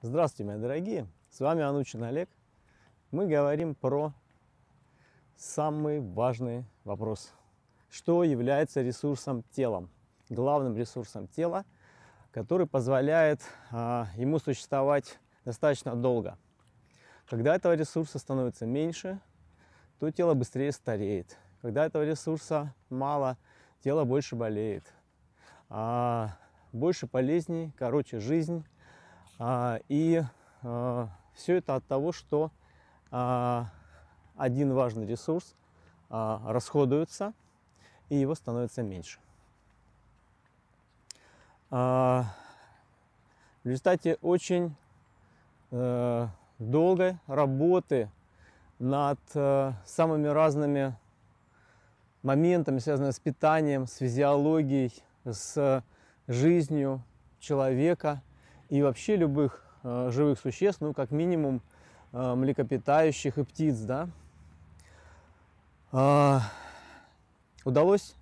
Здравствуйте, мои дорогие! С вами Анучин Олег. Мы говорим про самый важный вопрос. Что является ресурсом тела? Главным ресурсом тела, который позволяет ему существовать достаточно долго. Когда этого ресурса становится меньше, то тело быстрее стареет. Когда этого ресурса мало, тело больше болеет. Больше болезней, короче жизнь. И все это от того, что один важный ресурс расходуется, и его становится меньше. В результате очень долгой работы над самыми разными моментами, связанными с питанием, с физиологией, с жизнью человека и вообще любых живых существ, ну, как минимум, млекопитающих и птиц, да, удалось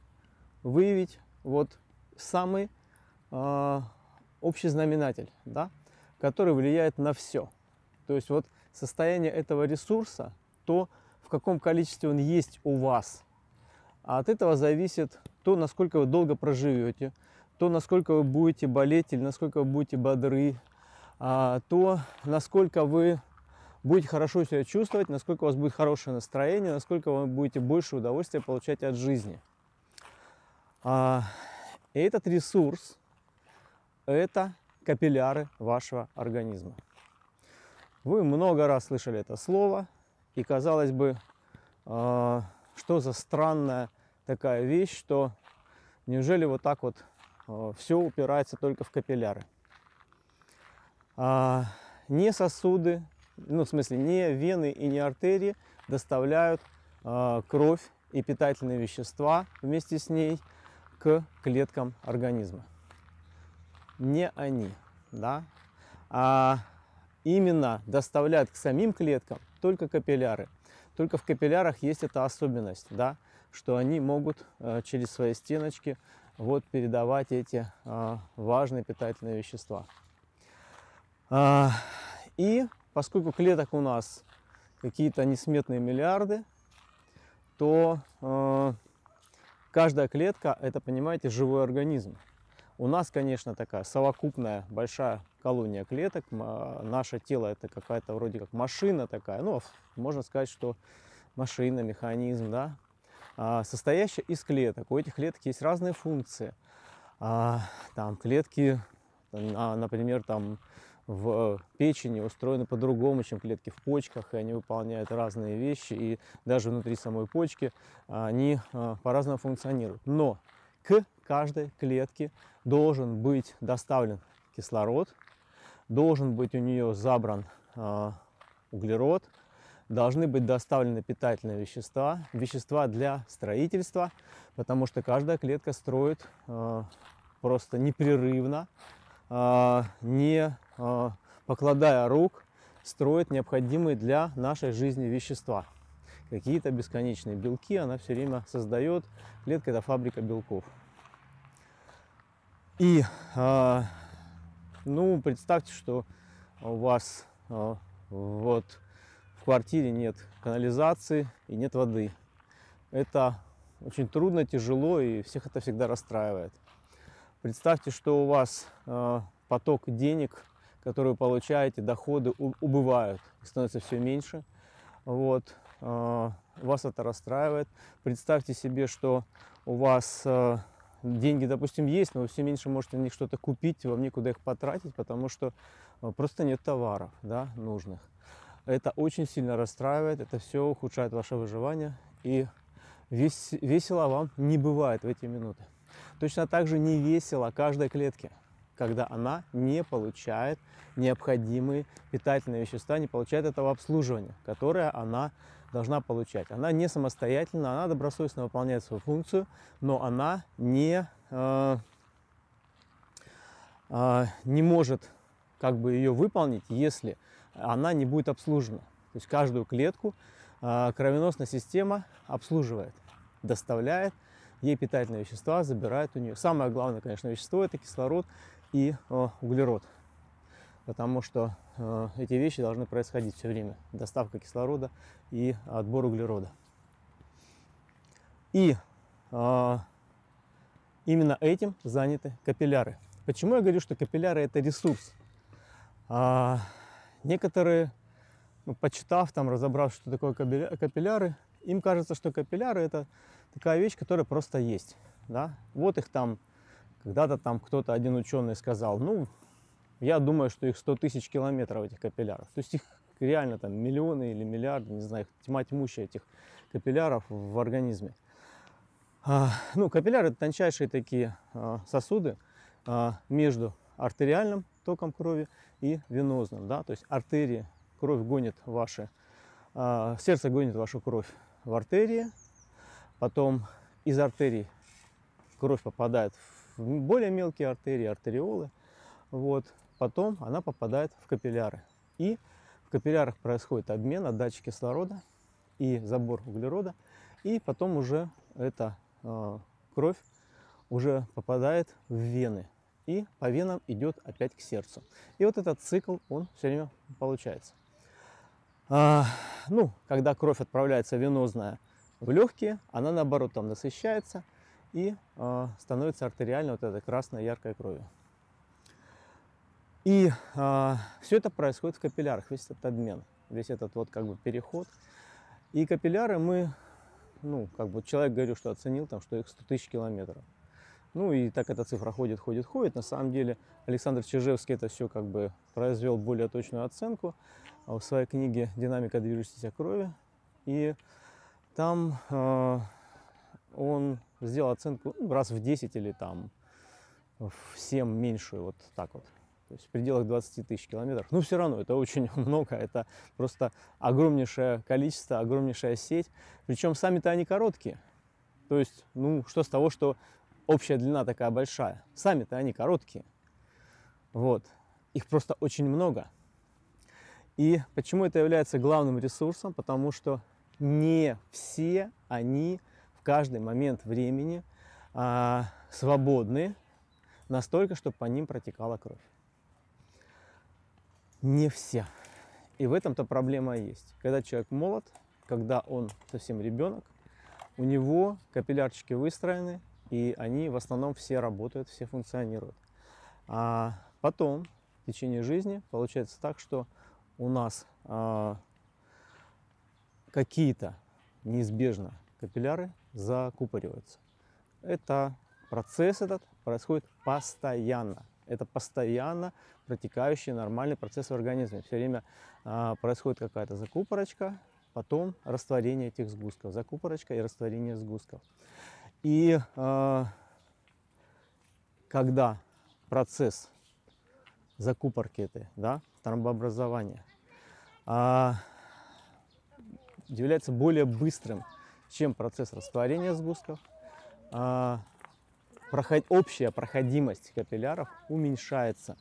выявить вот самый общий знаменатель, да, который влияет на все. То есть вот состояние этого ресурса, то, в каком количестве он есть у вас, а от этого зависит то, насколько вы долго проживете, то, насколько вы будете болеть или насколько вы будете бодры, то, насколько вы будете хорошо себя чувствовать, насколько у вас будет хорошее настроение, насколько вы будете больше удовольствия получать от жизни. И этот ресурс – это капилляры вашего организма. Вы много раз слышали это слово, и казалось бы, что за странная такая вещь, что неужели вот так вот все упирается только в капилляры. Не сосуды, ну в смысле не вены и не артерии доставляют кровь и питательные вещества вместе с ней к клеткам организма. Не они, да? Именно доставляют к самим клеткам только капилляры. Только в капиллярах есть эта особенность, да, что они могут через свои стеночки вот передавать эти важные питательные вещества. И поскольку клеток у нас какие-то несметные миллиарды, то каждая клетка – это, понимаете, живой организм. У нас, конечно, такая совокупная большая колония клеток. Наше тело – это какая-то вроде как машина такая, ну, можно сказать, что машина, механизм, да, состоящая из клеток. У этих клеток есть разные функции. Там клетки, например, там в печени устроены по-другому, чем клетки в почках, и они выполняют разные вещи, и даже внутри самой почки они по-разному функционируют. Но к каждой клетке должен быть доставлен кислород, должен быть у нее забран углерод, должны быть доставлены питательные вещества, вещества для строительства, потому что каждая клетка строит просто непрерывно, не покладая рук, строит необходимые для нашей жизни вещества. Какие-то бесконечные белки она все время создает. Клетка – это фабрика белков. И ну, представьте, что у вас вот в квартире нет канализации и нет воды. Это очень трудно, тяжело, и всех это всегда расстраивает. Представьте, что у вас поток денег, которые вы получаете, доходы убывают, становится все меньше. Вот, вас это расстраивает. Представьте себе, что у вас деньги, допустим, есть, но вы все меньше можете на них что-то купить, вам некуда их потратить, потому что просто нет товаров, да, нужных. Это очень сильно расстраивает, это все ухудшает ваше выживание, и весело вам не бывает в эти минуты. Точно так же не весело каждой клетке, когда она не получает необходимые питательные вещества, не получает этого обслуживания, которое она должна получать. Она не самостоятельна, она добросовестно выполняет свою функцию, но она не может как бы ее выполнить, если она не будет обслужена. То есть каждую клетку кровеносная система обслуживает, доставляет ей питательные вещества, забирает у нее. Самое главное, конечно, вещество – это кислород и углерод. потому что эти вещи должны происходить все время. Доставка кислорода и отбор углерода. И именно этим заняты капилляры. Почему я говорю, что капилляры – это ресурс? Некоторые, почитав, разобрав, что такое капилляры, им кажется, что капилляры – это такая вещь, которая просто есть. Да? Вот их там, когда-то кто-то, один ученый сказал, я думаю, что их 100 тысяч километров, этих капилляров. То есть их реально миллионы или миллиарды, не знаю, тьма тьмущая этих капилляров в организме. Капилляры – это тончайшие такие сосуды между артериальным током крови и венозным. Да? То есть артерии, кровь гонит сердце гонит вашу кровь в артерии, потом из артерий кровь попадает в более мелкие артерии, артериолы, потом она попадает в капилляры. И в капиллярах происходит обмен, отдача кислорода и забор углерода, и потом уже эта кровь уже попадает в вены, и по венам идет опять к сердцу. И вот этот цикл, он все время получается. Когда кровь отправляется венозная в легкие, она наоборот насыщается и становится артериально вот этой красной яркой кровью. И все это происходит в капиллярах, весь этот обмен, весь этот переход. И капилляры мы, человек, говорю, что оценил, что их 100 тысяч километров. И так эта цифра ходит. На самом деле Александр Чижевский это все произвел более точную оценку в своей книге «Динамика движущейся крови». И там он сделал оценку раз в 10 или в 7 меньшую, То есть в пределах 20 тысяч километров. Все равно это очень много, это просто огромнейшее количество, огромнейшая сеть. Причем сами-то они короткие. То есть, что с того, что общая длина такая большая. Сами-то они короткие. Их просто очень много. И почему это является главным ресурсом? Потому что не все они в каждый момент времени свободны настолько, чтобы по ним протекала кровь. Не все. И в этом-то проблема есть. Когда человек молод, когда он совсем ребенок, у него капиллярчики выстроены, и они в основном все работают, все функционируют. А потом, в течение жизни, получается так, что у нас какие-то неизбежно капилляры закупориваются. Процесс этот происходит постоянно. Это постоянно протекающий нормальный процесс в организме. Все время происходит какая-то закупорочка, потом растворение этих сгустков. Закупорочка и растворение сгустков. И когда процесс закупорки этой, тромбообразования, является более быстрым, чем процесс растворения сгустков, общая проходимость капилляров уменьшается,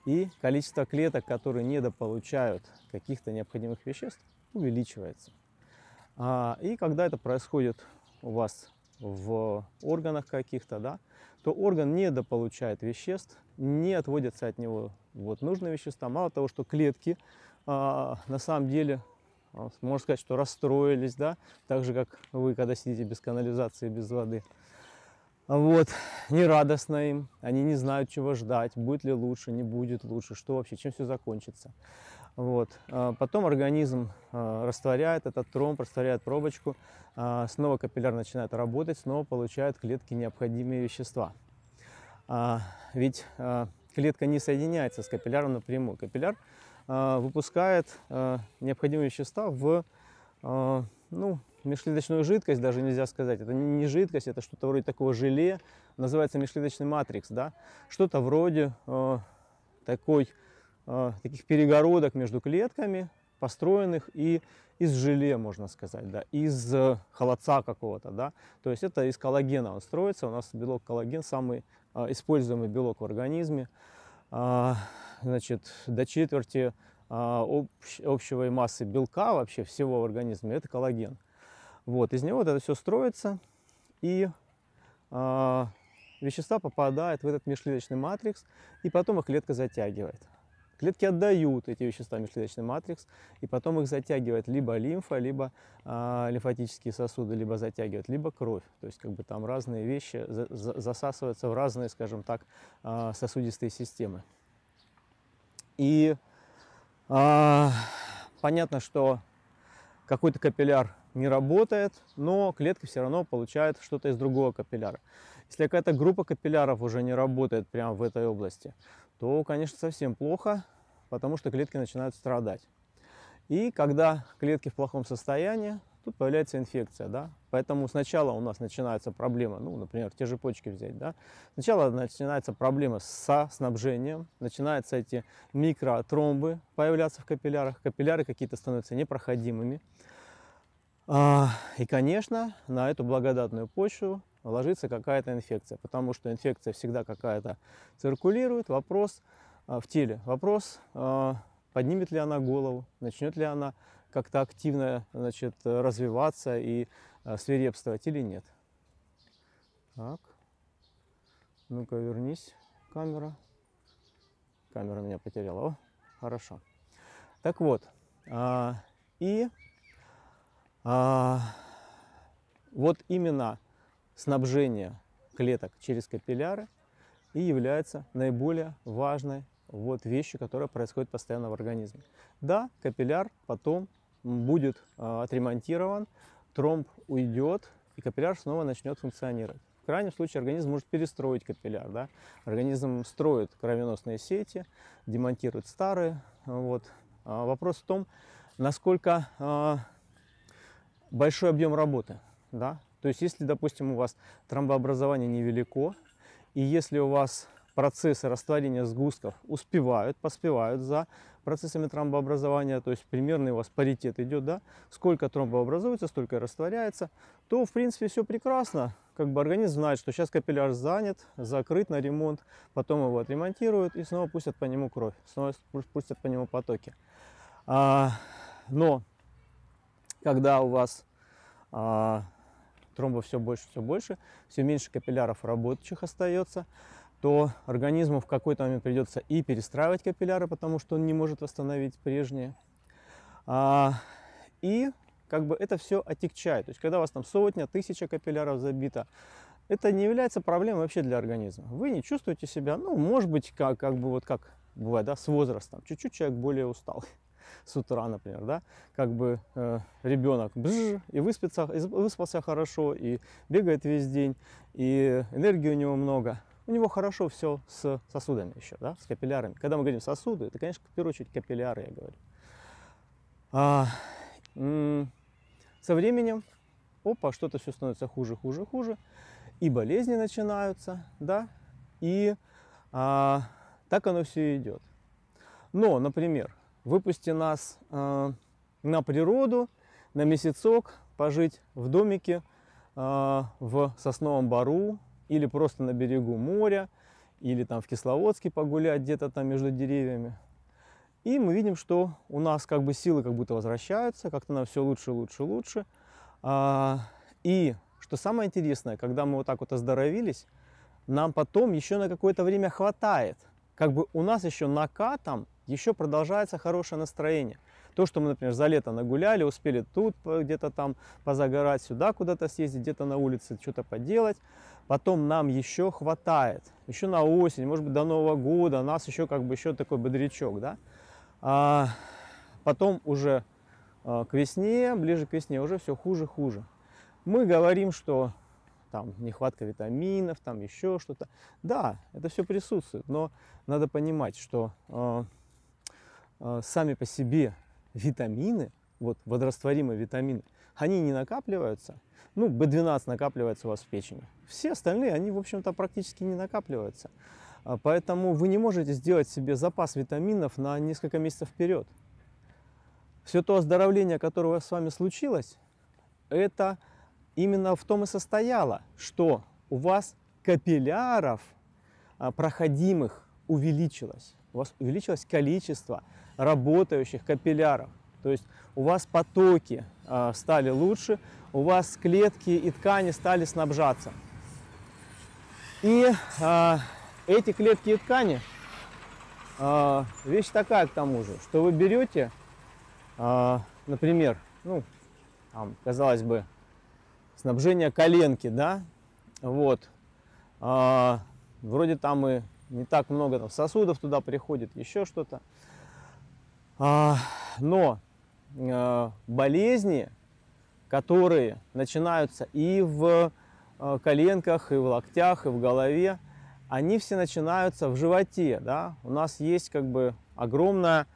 и количество клеток, которые недополучают каких-то необходимых веществ, увеличивается. И когда это происходит у вас в органах каких-то, то орган недополучает веществ, не отводятся от него нужные вещества. Мало того, что клетки на самом деле, можно сказать, что расстроились, так же, как вы, когда сидите без канализации, без воды. Нерадостно им, они не знают, чего ждать, будет ли лучше, не будет лучше, что вообще, чем все закончится. Потом организм растворяет этот тромб, растворяет пробочку, снова капилляр начинает работать, снова получают клетки необходимые вещества. Ведь клетка не соединяется с капилляром напрямую. Капилляр выпускает необходимые вещества в межклеточную жидкость, даже нельзя сказать. Это не жидкость, это что-то вроде такого желе, называется межклеточный матрикс. Что-то вроде таких перегородок между клетками, построенных и из желе, можно сказать, из холодца какого-то. То есть это из коллагена он строится. У нас белок коллаген самый используемый белок в организме. Значит, до четверти общей массы белка вообще всего в организме это коллаген. Из него это все строится, и вещества попадают в этот межклеточный матрикс, и потом их клетка затягивает. Клетки отдают эти вещества в межклеточный матрикс, и потом их затягивает либо лимфа, либо лимфатические сосуды, либо затягивает, либо кровь. То есть как бы там разные вещи засасываются в разные, скажем так, сосудистые системы. И понятно, что какой-то капилляр не работает, но клетка все равно получает что-то из другого капилляра. Если какая-то группа капилляров уже не работает прямо в этой области, то, конечно, совсем плохо, потому что клетки начинают страдать. И когда клетки в плохом состоянии, тут появляется инфекция, да? Поэтому сначала у нас начинается проблема, ну, например, те же почки взять, да? Сначала начинается проблема со снабжением, начинаются эти микротромбы появляться в капиллярах, капилляры какие-то становятся непроходимыми. И, конечно, на эту благодатную почву ложится какая-то инфекция, потому что инфекция всегда какая-то циркулирует. Вопрос в теле, вопрос, поднимет ли она голову, начнет ли она как-то активно, значит, развиваться и свирепствовать или нет. Так, ну-ка вернись, камера. Камера меня потеряла. О, хорошо. Так вот, вот именно снабжение клеток через капилляры и является наиболее важной вот вещью, которая происходит постоянно в организме. Да, капилляр потом будет отремонтирован, тромб уйдет, и капилляр снова начнет функционировать. В крайнем случае организм может перестроить капилляр. Да? Организм строит кровеносные сети, демонтирует старые. Вот. Вопрос в том, насколько большой объем работы. Да? То есть, если, допустим, у вас тромбообразование невелико, и если у вас процессы растворения сгустков поспевают за процессами тромбообразования, то есть примерный у вас паритет идет, да, сколько тромбообразуется, столько и растворяется, то, в принципе, все прекрасно. Как бы организм знает, что сейчас капилляр занят, закрыт на ремонт, потом его отремонтируют и снова пустят по нему кровь, снова пустят по нему потоки. Но когда у вас тромба все больше, все меньше капилляров работающих остается, то организму в какой-то момент придется и перестраивать капилляры, потому что он не может восстановить прежние. И как бы это все отягчает. То есть, когда у вас там сотня, тысяча капилляров забито, это не является проблемой вообще для организма. Вы не чувствуете себя, ну, может быть, как бывает, да, с возрастом. Чуть-чуть человек более устал. С утра, например, да, как бы ребенок и выспался хорошо, и бегает весь день, и энергии у него много. У него хорошо все с сосудами еще, да, с капиллярами. Когда мы говорим сосуды, это, конечно, в первую очередь капилляры, я говорю. Со временем, что-то все становится хуже, и болезни начинаются, да, и так оно все идет. Но, например, выпусти нас на природу, на месяцок, пожить в домике в сосновом бору, или просто на берегу моря, или там в Кисловодске погулять где-то там между деревьями. И мы видим, что у нас как бы силы как будто возвращаются, как-то нам все лучше. И что самое интересное, когда мы вот так вот оздоровились, нам потом еще на какое-то время хватает. Как бы у нас еще накатом еще продолжается хорошее настроение. То, что мы, например, за лето нагуляли, успели тут где-то там позагорать, сюда куда-то съездить, где-то на улице что-то поделать, потом нам еще хватает. Еще на осень, может быть, до Нового года нас еще как бы еще такой бодрячок, да? Потом уже к весне, ближе к весне уже все хуже. Мы говорим, что там нехватка витаминов, там еще что-то. Да, это все присутствует, но надо понимать, что сами по себе витамины, вот водорастворимые витамины, они не накапливаются. Ну, B12 накапливается у вас в печени. Все остальные, они, в общем-то, практически не накапливаются. Поэтому вы не можете сделать себе запас витаминов на несколько месяцев вперед. Все то оздоровление, которое с вами случилось, это именно в том и состояло, что у вас капилляров проходимых увеличилось. У вас увеличилось количество работающих капилляров. То есть у вас потоки стали лучше, у вас клетки и ткани стали снабжаться. И эти клетки и ткани Вещь такая, к тому же, что вы берете, например, ну, там, казалось бы, снабжение коленки, да, вот, вроде там и не так много там сосудов туда приходит, еще что-то, но болезни, которые начинаются и в коленках, и в локтях, и в голове, они все начинаются в животе, да. У нас есть как бы огромный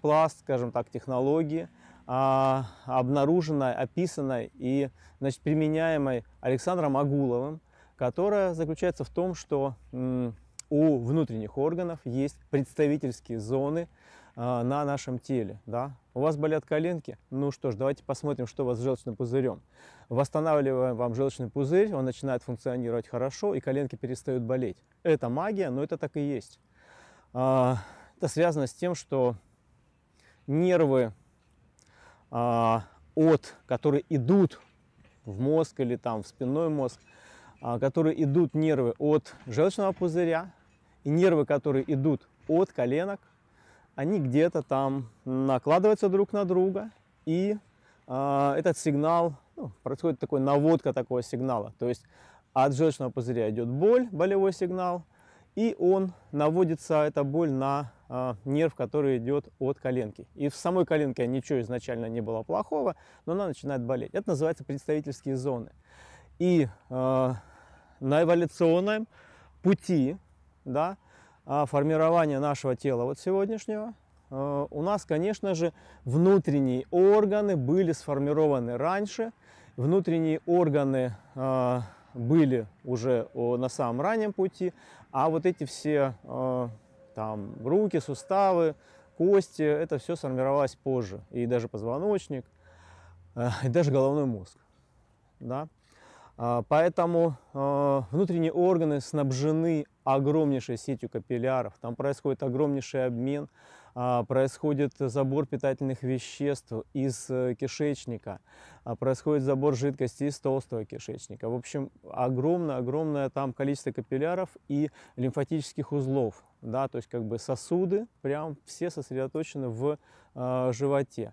пласт, скажем так, технологии, обнаруженной, описанной и, значит, применяемой Александром Агуловым, которая заключается в том, что у внутренних органов есть представительские зоны на нашем теле, да. У вас болят коленки? Ну что ж, давайте посмотрим, что у вас с желчным пузырем. Восстанавливаем вам желчный пузырь, он начинает функционировать хорошо, и коленки перестают болеть. Это магия, но это так и есть. Это связано с тем, что нервы, которые идут в мозг или там в спинной мозг, которые идут нервы от желчного пузыря, и нервы, которые идут от коленок, они где-то там накладываются друг на друга, и этот сигнал, ну, происходит такой наводка такого сигнала. То есть от желчного пузыря идет боль, болевой сигнал, и он наводится, эта боль, на нерв, который идет от коленки. И в самой коленке ничего изначально не было плохого, но она начинает болеть. Это называется представительские зоны. И на эволюционном пути, да, формирования нашего тела вот сегодняшнего, у нас, конечно же, внутренние органы были сформированы раньше. Внутренние органы были уже на самом раннем пути, а вот эти все там руки, суставы, кости, это все сформировалось позже. И даже позвоночник, и даже головной мозг. Да? Поэтому внутренние органы снабжены огромнейшей сетью капилляров, там происходит огромнейший обмен, происходит забор питательных веществ из кишечника, происходит забор жидкости из толстого кишечника. В общем, огромное там количество капилляров и лимфатических узлов, да, то есть как бы сосуды прям все сосредоточены в животе,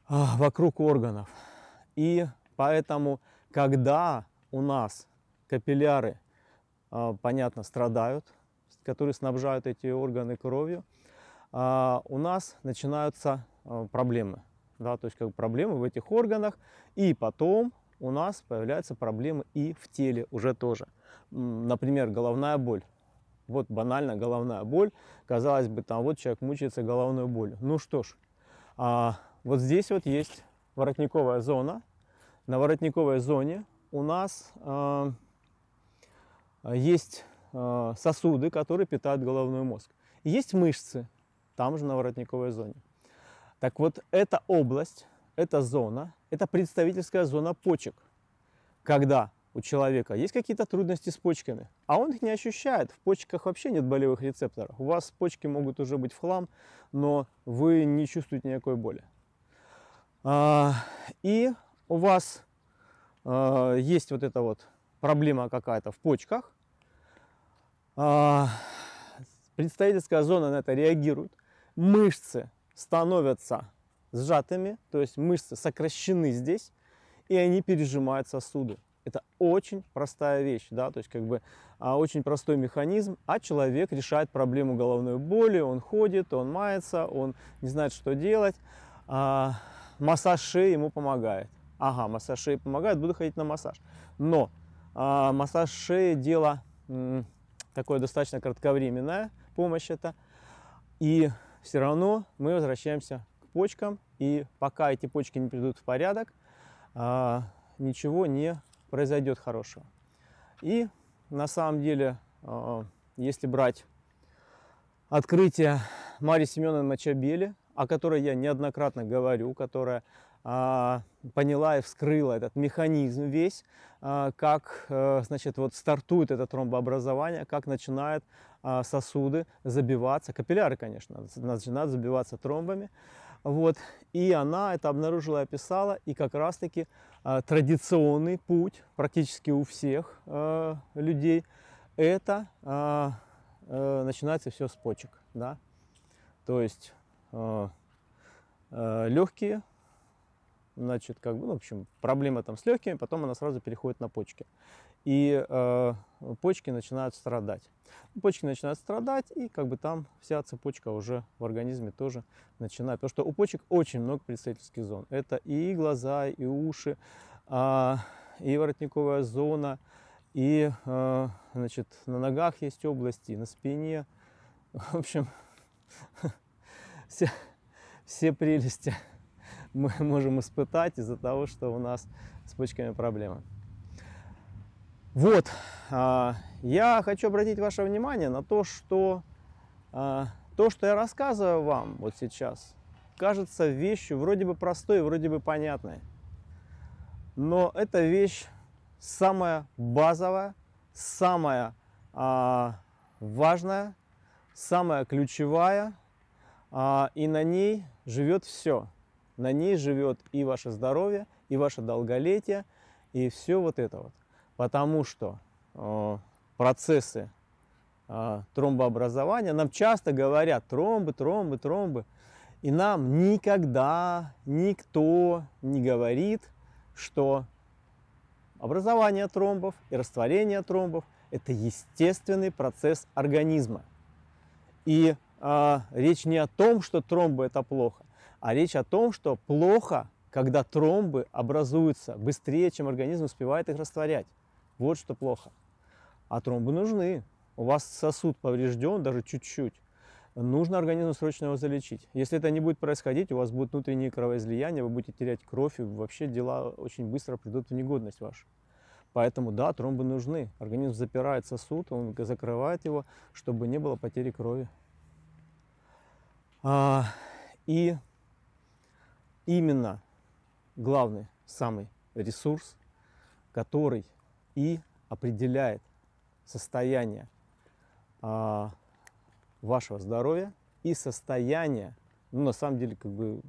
вокруг органов. И поэтому, когда у нас капилляры, понятно, страдают, которые снабжают эти органы кровью, у нас начинаются проблемы. Да, то есть как бы проблемы в этих органах, и потом у нас появляются проблемы и в теле уже тоже. Например, головная боль. Вот банально головная боль. Казалось бы, там вот человек мучается головной болью. Ну что ж, вот здесь вот есть воротниковая зона. На воротниковой зоне у нас есть сосуды, которые питают головной мозг. И есть мышцы, там же на воротниковой зоне. Так вот, эта область, эта зона, это представительская зона почек. Когда у человека есть какие-то трудности с почками, а он их не ощущает, в почках вообще нет болевых рецепторов. У вас почки могут уже быть в хлам, но вы не чувствуете никакой боли. И у вас есть вот эта вот проблема какая-то в почках, представительская зона на это реагирует, мышцы становятся сжатыми, то есть мышцы сокращены здесь, и они пережимают сосуды. Это очень простая вещь, да, то есть как бы очень простой механизм, а человек решает проблему головной боли, он ходит, он мается, он не знает, что делать, массаж шеи ему помогает. Ага, массаж шеи помогает, буду ходить на массаж. Но массаж шеи дело такое достаточно кратковременная помощь это, и все равно мы возвращаемся к почкам, и пока эти почки не придут в порядок, ничего не произойдет хорошего. И на самом деле, если брать открытие Марии Семеновны Мачабели, о которой я неоднократно говорю, которая поняла и вскрыла этот механизм весь, как, значит, вот стартует это тромбообразование, как начинают сосуды забиваться, капилляры, конечно, начинают забиваться тромбами. Вот. И она это обнаружила и описала, и как раз-таки традиционный путь практически у всех людей – это начинается все с почек, да. То есть легкие, значит, как бы, ну, в общем, проблема там с легкими, потом она сразу переходит на почки. И почки начинают страдать. Почки начинают страдать, и как бы там вся цепочка уже в организме тоже начинает. Потому что у почек очень много представительских зон. Это и глаза, и уши, и воротниковая зона, и, значит, на ногах есть области, на спине. В общем, все прелести мы можем испытать из-за того, что у нас с почками проблемы. Вот, я хочу обратить ваше внимание на то, что я рассказываю вам вот сейчас, кажется вещью вроде бы простой, вроде бы понятной. Но эта вещь самая базовая, самая важная, самая ключевая, и на ней живет все. На ней живет и ваше здоровье, и ваше долголетие, и все вот это вот. Потому что процессы тромбообразования, нам часто говорят тромбы, тромбы, тромбы, и нам никогда никто не говорит, что образование тромбов и растворение тромбов – это естественный процесс организма. И речь не о том, что тромбы – это плохо, а речь о том, что плохо, когда тромбы образуются быстрее, чем организм успевает их растворять. Вот что плохо. А тромбы нужны. У вас сосуд поврежден даже чуть-чуть. Нужно организму срочно его залечить. Если это не будет происходить, у вас будут внутренние кровоизлияния, вы будете терять кровь, и вообще дела очень быстро придут в негодность вашу. Поэтому да, тромбы нужны. Организм запирает сосуд, он закрывает его, чтобы не было потери крови. И именно главный, самый ресурс, который и определяет состояние вашего здоровья и состояние, ну, на самом деле, как бы,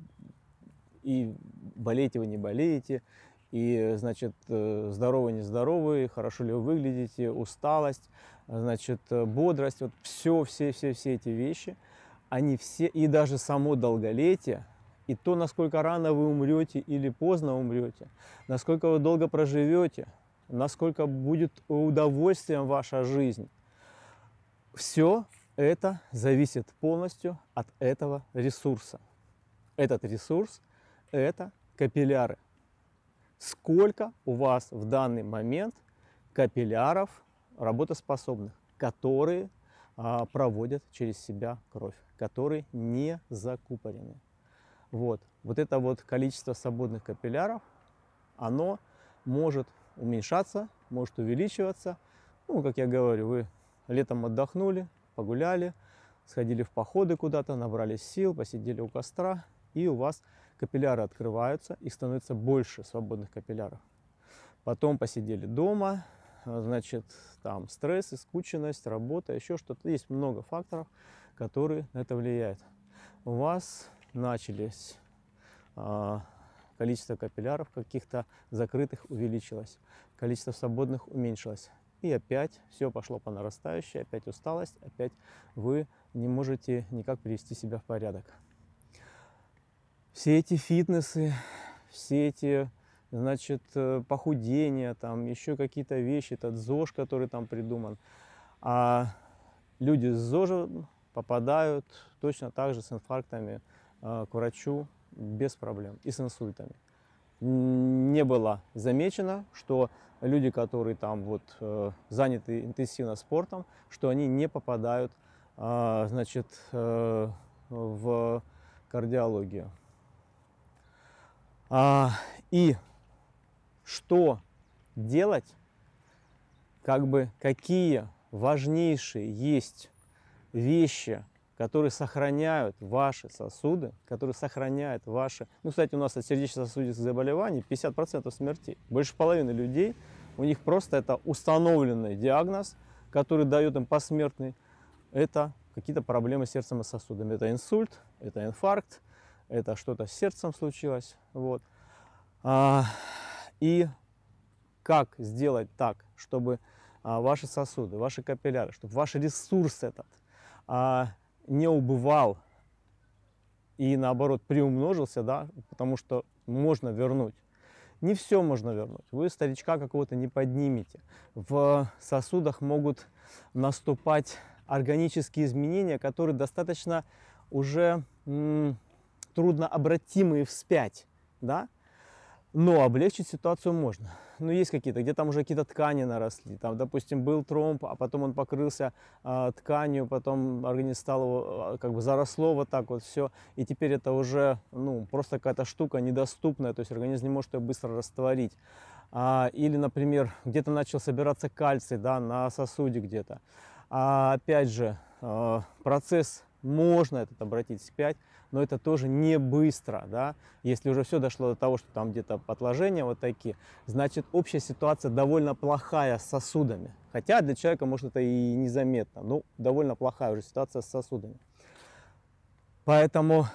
и болеете вы, не болеете, и, значит, здоровый, нездоровый, хорошо ли вы выглядите, усталость, значит, бодрость, вот все эти вещи, они все, и даже само долголетие, и то, насколько рано вы умрете или поздно умрете, насколько вы долго проживете, насколько будет удовольствием ваша жизнь, все это зависит полностью от этого ресурса. Этот ресурс – это капилляры. Сколько у вас в данный момент капилляров работоспособных, которые проводят через себя кровь, которые не закупорены. Вот это вот количество свободных капилляров, оно может уменьшаться, может увеличиваться. Ну, как я говорю, вы летом отдохнули, погуляли, сходили в походы куда-то, набрались сил, посидели у костра, и у вас капилляры открываются, и становится больше свободных капилляров. Потом посидели дома, значит, там стресс, скученность, работа, еще что-то. Есть много факторов, которые на это влияют. У вас начались количество капилляров каких-то закрытых увеличилось, количество свободных уменьшилось. И опять все пошло по нарастающей, опять усталость, опять вы не можете никак привести себя в порядок. Все эти фитнесы, все эти, значит, похудения, там еще какие-то вещи, этот ЗОЖ, который там придуман. А люди с ЗОЖем попадают точно так же с инфарктами к врачу без проблем и с инсультами. Не было замечено, что люди, которые там вот заняты интенсивно спортом, что они не попадают, значит, в кардиологию. И что делать, как бы какие важнейшие есть вещи, которые сохраняют ваши сосуды, которые сохраняют ваши... Ну, кстати, у нас от сердечно-сосудистых заболеваний 50% смертей. Больше половины людей, у них просто это установленный диагноз, который дает им посмертный. Это какие-то проблемы с сердцем и сосудами. Это инсульт, это инфаркт, это что-то с сердцем случилось. Вот. И как сделать так, чтобы ваши сосуды, ваши капилляры, чтобы ваш ресурс этот не убывал и наоборот приумножился, да, потому что можно вернуть. Не все можно вернуть. Вы старичка какого-то не поднимете. В сосудах могут наступать органические изменения, которые достаточно уже трудно обратимые вспять, да? Но облегчить ситуацию можно. Но есть какие-то, где там уже какие-то ткани наросли. Там, допустим, был тромб, а потом он покрылся тканью, потом организм стал его, как бы заросло вот так вот все. И теперь это уже просто какая-то штука недоступная, то есть организм не может ее быстро растворить. Или, например, где-то начал собираться кальций, да, на сосуде где-то. Опять же, процесс можно этот обратить вспять, но это тоже не быстро, да. Если уже все дошло до того, что там где-то отложения вот такие, значит общая ситуация довольно плохая с сосудами. Хотя для человека может это и незаметно, но довольно плохая уже ситуация с сосудами. Поэтому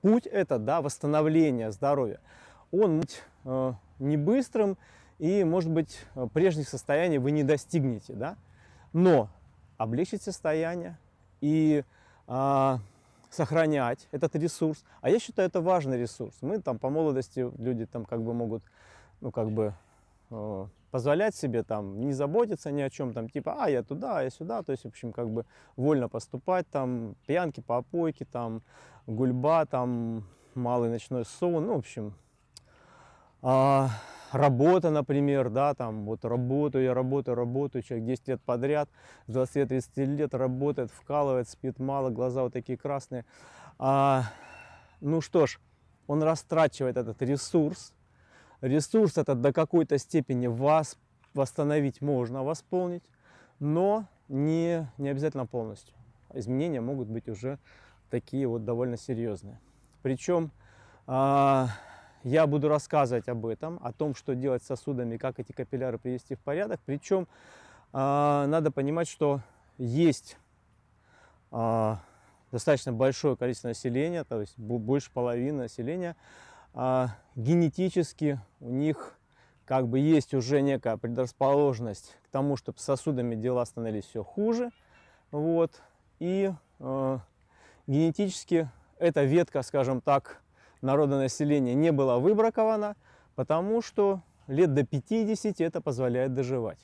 путь этот, да, восстановления здоровья, он будет не быстрым, и, может быть, прежних состояний вы не достигнете, да. Но облегчить состояние и сохранять этот ресурс. А я считаю, это важный ресурс. Мы там по молодости, люди там как бы могут, позволять себе там не заботиться ни о чем, там типа, я туда, я сюда, то есть, в общем, как бы вольно поступать, там пьянки, попойки, там гульба, там малый ночной сон, в общем, работа, например, да, там вот работаю, человек 10 лет подряд, с 20-30 лет работает, вкалывает, спит мало, глаза вот такие красные. Ну что ж, он растрачивает этот ресурс. Ресурс этот до какой-то степени вас восстановить можно, восполнить, но не обязательно полностью. Изменения могут быть уже такие вот довольно серьезные. Причем я буду рассказывать об этом, о том, что делать с сосудами, как эти капилляры привести в порядок. Причем надо понимать, что есть достаточно большое количество населения, то есть больше половины населения, генетически у них как бы есть уже некая предрасположенность к тому, чтобы с сосудами дела становились все хуже. Вот. И генетически эта ветка, скажем так, народонаселения не была выбракована, потому что лет до 50 это позволяет доживать.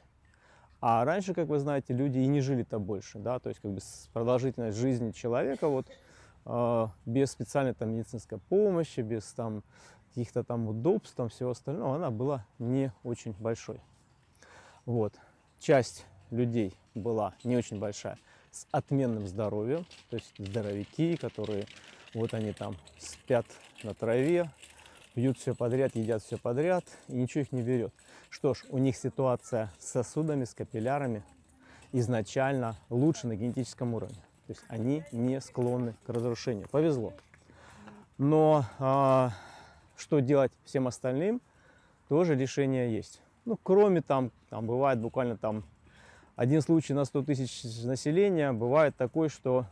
А раньше, как вы знаете, люди и не жили-то больше, да, то есть как бы продолжительность жизни человека вот без специальной там медицинской помощи, без там каких-то там удобств, там всего остального, она была не очень большой. Вот. Часть людей была не очень большая, с отменным здоровьем, то есть здоровяки, которые вот они там спят на траве, пьют все подряд, едят все подряд, и ничего их не берет. Что ж, у них ситуация с сосудами, с капиллярами изначально лучше на генетическом уровне. То есть они не склонны к разрушению. Повезло. Но что делать всем остальным, тоже решение есть. Ну, кроме там бывает буквально там один случай на 100 тысяч населения, бывает такой, что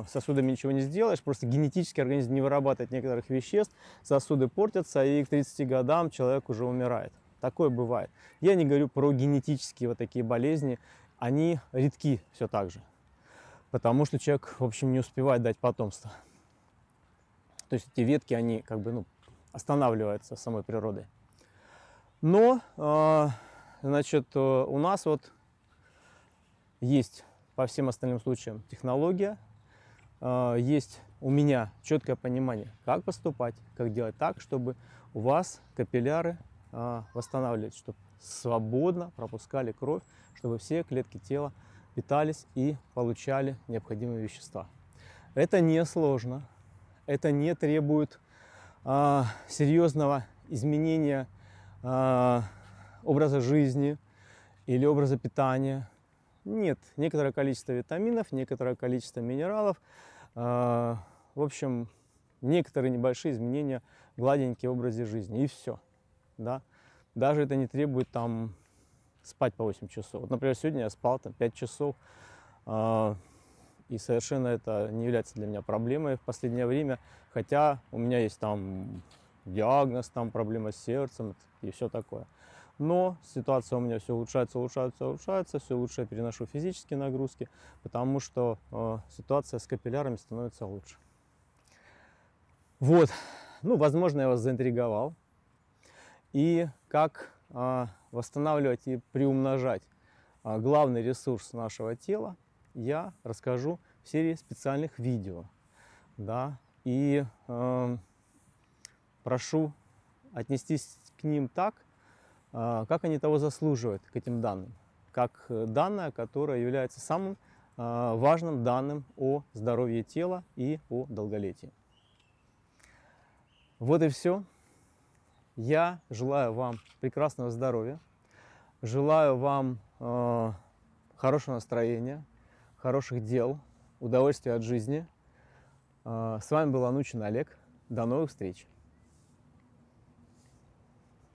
сосудами ничего не сделаешь, просто генетически организм не вырабатывает некоторых веществ, сосуды портятся, и к 30 годам человек уже умирает. Такое бывает. Я не говорю про генетические вот такие болезни, они редки все так же, потому что человек, в общем, не успевает дать потомство. То есть эти ветки, они как бы, останавливаются самой природой. Но, значит, у нас вот есть по всем остальным случаям технология, есть у меня четкое понимание, как поступать, как делать так, чтобы у вас капилляры восстанавливались, чтобы свободно пропускали кровь, чтобы все клетки тела питались и получали необходимые вещества. Это не сложно, это не требует серьезного изменения образа жизни или образа питания. Нет, некоторое количество витаминов, некоторое количество минералов, в общем, некоторые небольшие изменения, гладенькие в образе жизни, и все. Да? Даже это не требует там спать по 8 часов. Вот, например, сегодня я спал там 5 часов, и совершенно это не является для меня проблемой в последнее время, хотя у меня есть там диагноз, там проблема с сердцем и все такое. Но ситуация у меня все улучшается, улучшается, улучшается, все лучше я переношу физические нагрузки, потому что ситуация с капиллярами становится лучше. Вот, ну, возможно, я вас заинтриговал. И как восстанавливать и приумножать главный ресурс нашего тела, я расскажу в серии специальных видео. Да, и прошу отнестись к ним так, как они того заслуживают, к этим данным. Как данное, которое является самым важным данным о здоровье тела и о долголетии. Вот и все. Я желаю вам прекрасного здоровья, желаю вам хорошего настроения, хороших дел, удовольствия от жизни. С вами был Анучин Олег. До новых встреч!